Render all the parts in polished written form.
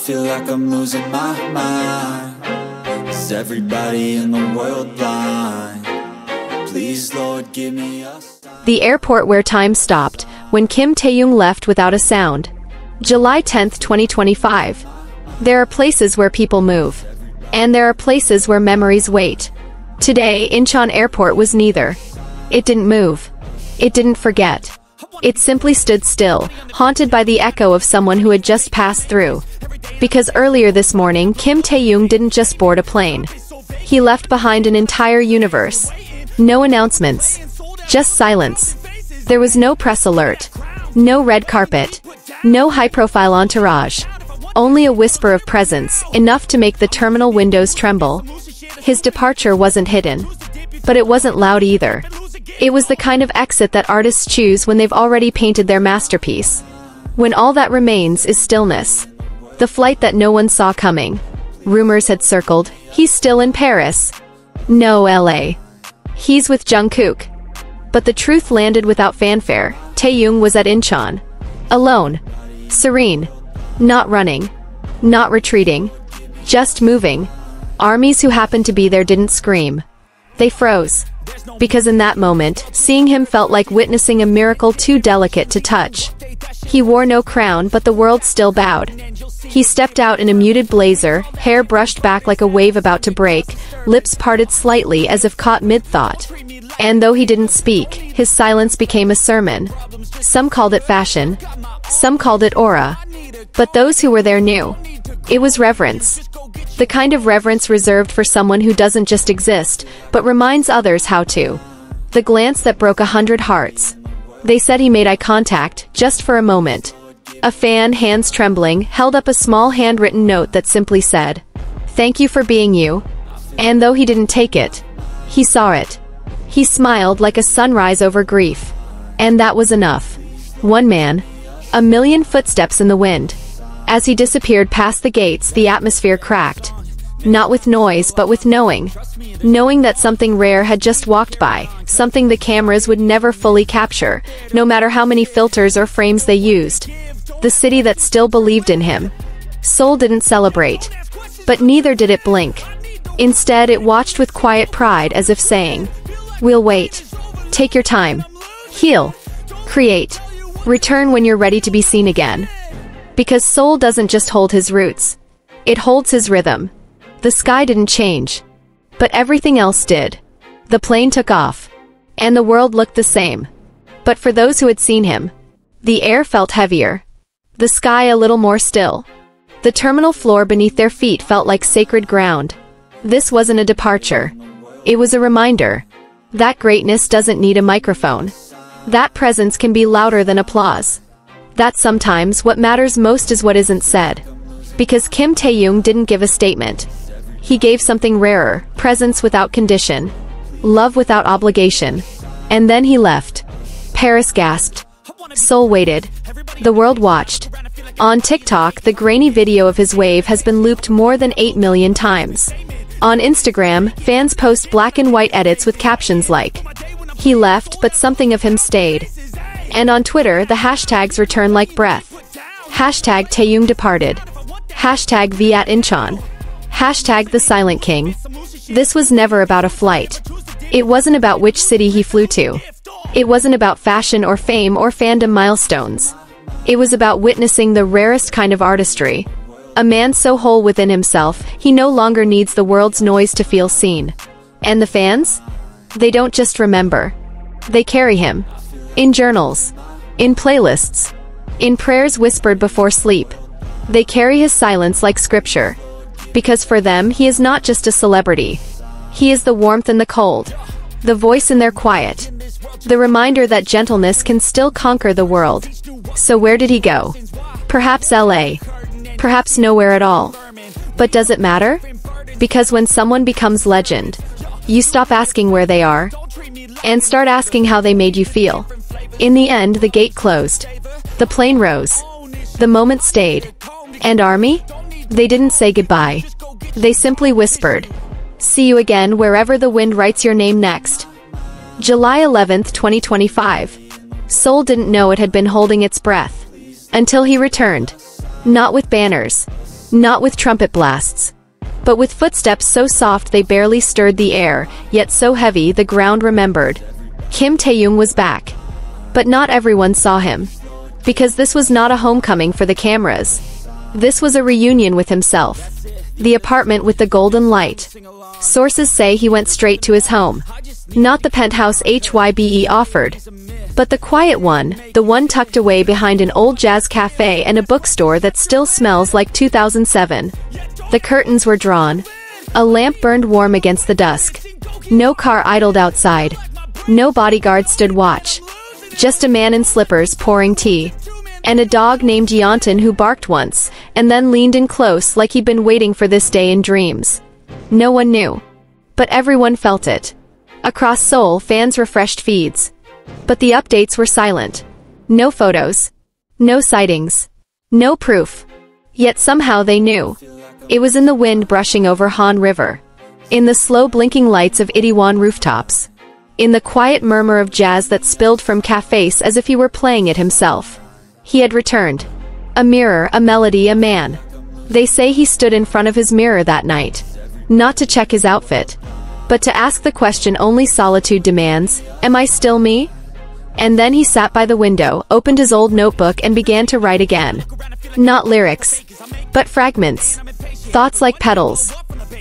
feel like I'm losing my mind. Is everybody in the world blind? Please, Lord, give me a sign. The airport where time stopped, when Kim Taehyung left without a sound. July 10, 2025. There are places where people move. And there are places where memories wait. Today, Incheon Airport was neither. It didn't move. It didn't forget. It simply stood still, haunted by the echo of someone who had just passed through. Because earlier this morning, Kim Taehyung didn't just board a plane. He left behind an entire universe. No announcements. Just silence. There was no press alert. No red carpet. No high-profile entourage. Only a whisper of presence, enough to make the terminal windows tremble. His departure wasn't hidden. But it wasn't loud either. It was the kind of exit that artists choose when they've already painted their masterpiece. When all that remains is stillness. The flight that no one saw coming. Rumors had circled, he's still in Paris. No, LA. He's with Jungkook. But the truth landed without fanfare. Taehyung was at Incheon. Alone. Serene. Not running. Not retreating. Just moving. Armies who happened to be there didn't scream. They froze. Because in that moment, seeing him felt like witnessing a miracle too delicate to touch. He wore no crown, but the world still bowed. He stepped out in a muted blazer, hair brushed back like a wave about to break, lips parted slightly as if caught mid-thought. And though he didn't speak, his silence became a sermon. Some called it fashion. Some called it aura. But those who were there knew. It was reverence. The kind of reverence reserved for someone who doesn't just exist, but reminds others how to. The glance that broke 100 hearts. They said he made eye contact, just for a moment. A fan, hands trembling, held up a small handwritten note that simply said, "Thank you for being you." And though he didn't take it, he saw it. He smiled like a sunrise over grief. And that was enough. One man. A million footsteps in the wind. As he disappeared past the gates, the atmosphere cracked. Not with noise, but with knowing. Knowing that something rare had just walked by, something the cameras would never fully capture, no matter how many filters or frames they used. The city that still believed in him. Seoul didn't celebrate. But neither did it blink. Instead, it watched with quiet pride, as if saying, "We'll wait. Take your time. Heal. Create. Return when you're ready to be seen again." Because Seoul doesn't just hold his roots. It holds his rhythm. The sky didn't change. But everything else did. The plane took off. And the world looked the same. But for those who had seen him, the air felt heavier. The sky a little more still. The terminal floor beneath their feet felt like sacred ground. This wasn't a departure. It was a reminder. That greatness doesn't need a microphone. That presence can be louder than applause. That sometimes what matters most is what isn't said. Because Kim Taehyung didn't give a statement. He gave something rarer, presence without condition. Love without obligation. And then he left. Paris gasped. Seoul waited. The world watched. On TikTok, the grainy video of his wave has been looped more than 8 million times. On Instagram, fans post black and white edits with captions like, "He left, but something of him stayed." And on Twitter, the hashtags return like breath. Hashtag Taehyung departed. Hashtag Viat Incheon. Hashtag the Silent King. This was never about a flight. It wasn't about which city he flew to. It wasn't about fashion or fame or fandom milestones. It was about witnessing the rarest kind of artistry. A man so whole within himself, he no longer needs the world's noise to feel seen. And the fans? They don't just remember. They carry him. In journals. In playlists. In prayers whispered before sleep. They carry his silence like scripture. Because for them, he is not just a celebrity. He is the warmth in the cold. The voice in their quiet. The reminder that gentleness can still conquer the world. So where did he go? Perhaps LA. Perhaps nowhere at all. But does it matter? Because when someone becomes legend, you stop asking where they are, and start asking how they made you feel. In the end, the gate closed. The plane rose. The moment stayed. And army? They didn't say goodbye. They simply whispered, "See you again wherever the wind writes your name next." July 11, 2025. Seoul didn't know it had been holding its breath. Until he returned. Not with banners. Not with trumpet blasts, but with footsteps so soft they barely stirred the air, yet so heavy the ground remembered. Kim Taehyung was back. But not everyone saw him. Because this was not a homecoming for the cameras. This was a reunion with himself. The apartment with the golden light. Sources say he went straight to his home. Not the penthouse HYBE offered, but the quiet one, the one tucked away behind an old jazz cafe and a bookstore that still smells like 2007. The curtains were drawn. A lamp burned warm against the dusk. No car idled outside. No bodyguard stood watch. Just a man in slippers pouring tea. And a dog named Yeontan who barked once, and then leaned in close like he'd been waiting for this day in dreams. No one knew. But everyone felt it. Across Seoul, fans refreshed feeds. But the updates were silent. No photos. No sightings. No proof. Yet somehow they knew. It was in the wind brushing over Han River. In the slow blinking lights of Itaewon rooftops. In the quiet murmur of jazz that spilled from cafes as if he were playing it himself. He had returned. A mirror, a melody, a man. They say he stood in front of his mirror that night. Not to check his outfit, but to ask the question only solitude demands, am I still me? And then he sat by the window, opened his old notebook and began to write again. Not lyrics, but fragments. Thoughts like petals.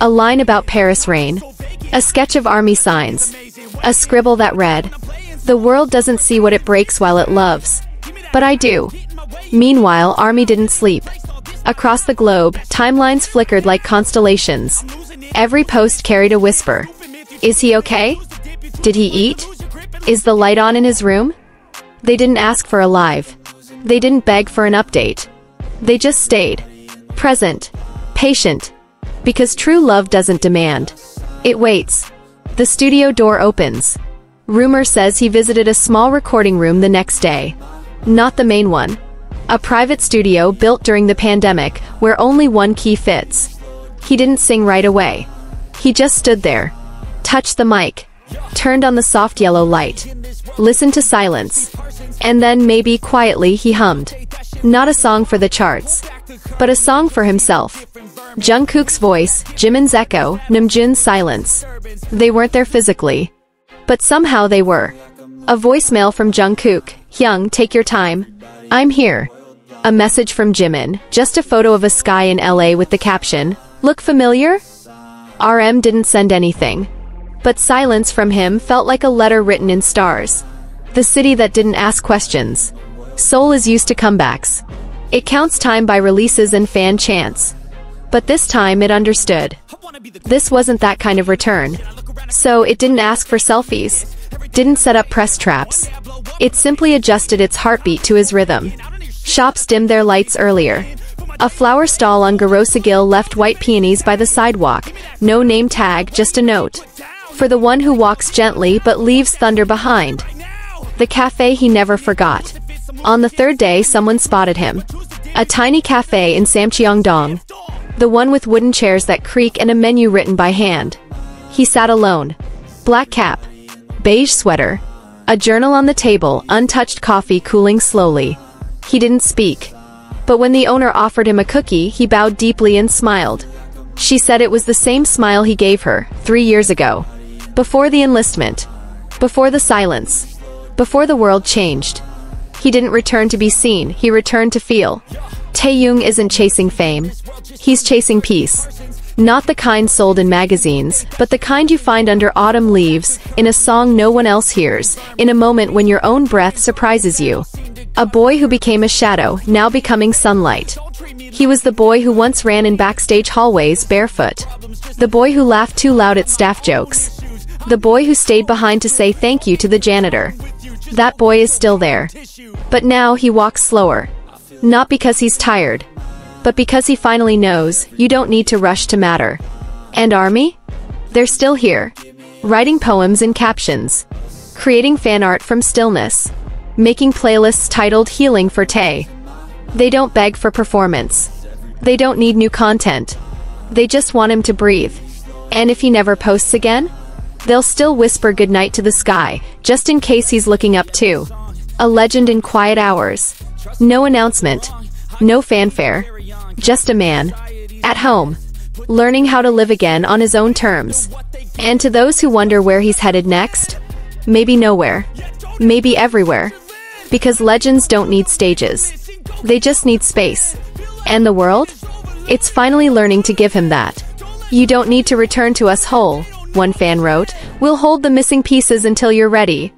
A line about Paris rain. A sketch of army signs. A scribble that read, "The world doesn't see what it breaks while it loves. But I do." Meanwhile, Army didn't sleep. Across the globe, timelines flickered like constellations. Every post carried a whisper. Is he okay? Did he eat? Is the light on in his room? They didn't ask for a live. They didn't beg for an update. They just stayed. Present. Patient. Because true love doesn't demand. It waits. The studio door opens. Rumor says he visited a small recording room the next day. Not the main one. A private studio built during the pandemic, where only one key fits. He didn't sing right away. He just stood there. Touched the mic. Turned on the soft yellow light. Listened to silence. And then maybe quietly he hummed. Not a song for the charts, but a song for himself. Jungkook's voice, Jimin's echo, Namjoon's silence. They weren't there physically. But somehow they were. A voicemail from Jungkook, "Hyung, take your time. I'm here." A message from Jimin, just a photo of a sky in LA with the caption, "Look familiar?" RM didn't send anything. But silence from him felt like a letter written in stars. The city that didn't ask questions. Seoul is used to comebacks. It counts time by releases and fan chants. But this time it understood. This wasn't that kind of return. So it didn't ask for selfies. Didn't set up press traps. It simply adjusted its heartbeat to his rhythm. Shops dimmed their lights earlier. A flower stall on Garosagil left white peonies by the sidewalk. No name tag, just a note. For the one who walks gently but leaves thunder behind. The cafe he never forgot. On the third day someone spotted him. A tiny cafe in Samcheongdong. The one with wooden chairs that creak and a menu written by hand. He sat alone. Black cap. Beige sweater. A journal on the table, untouched coffee cooling slowly. He didn't speak. But when the owner offered him a cookie, he bowed deeply and smiled. She said it was the same smile he gave her, 3 years ago. Before the enlistment. Before the silence. Before the world changed. He didn't return to be seen, he returned to feel. Taehyung isn't chasing fame. He's chasing peace. Not the kind sold in magazines, but the kind you find under autumn leaves, in a song no one else hears, in a moment when your own breath surprises you. A boy who became a shadow, now becoming sunlight. He was the boy who once ran in backstage hallways barefoot. The boy who laughed too loud at staff jokes. The boy who stayed behind to say thank you to the janitor. That boy is still there. But now he walks slower. Not because he's tired, but because he finally knows, you don't need to rush to matter. And Army? They're still here. Writing poems and captions. Creating fan art from stillness. Making playlists titled Healing for Tae. They don't beg for performance. They don't need new content. They just want him to breathe. And if he never posts again? They'll still whisper goodnight to the sky, just in case he's looking up too. A legend in quiet hours. No announcement. No fanfare. Just a man. At home. Learning how to live again on his own terms. And to those who wonder where he's headed next, maybe nowhere. Maybe everywhere. Because legends don't need stages. They just need space. And the world? It's finally learning to give him that. You don't need to return to us whole, one fan wrote. We'll hold the missing pieces until you're ready.